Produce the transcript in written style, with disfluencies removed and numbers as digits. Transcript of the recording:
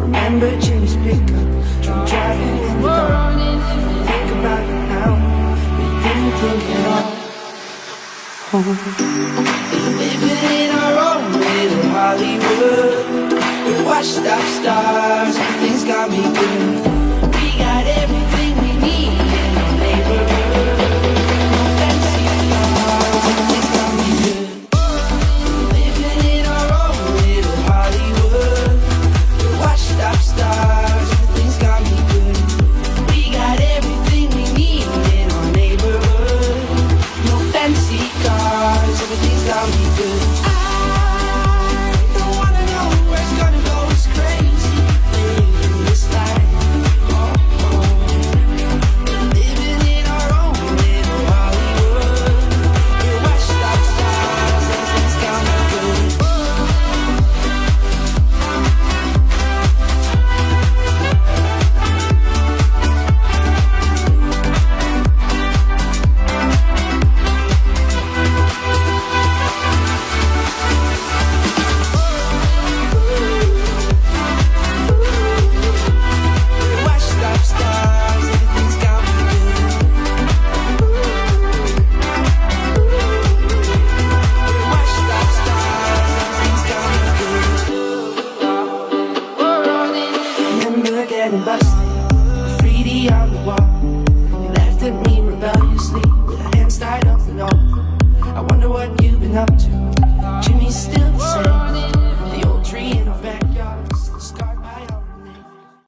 Remember Jimmy's pickup, drunk driving in the dark. Think about it now, we didn't think it all. Living in our own little Hollywood, we're washed up stars, everything's got me good. We got everything we need in our neighborhood. No fancy cars, everything's got me good. Living in our own little Hollywood, we're washed up stars, everything's got me good. We got everything we need in our neighborhood. No fancy cars, everything's got me good. I don't wanna know where it's gonna go, it's crazy living this life. Oh, oh. Living in our own little Hollywood, we're washed up stars, everything's got me good. Washed up stars, everything's got me good. Washed up stars, everything's got me good. Remember getting busted, graffiti on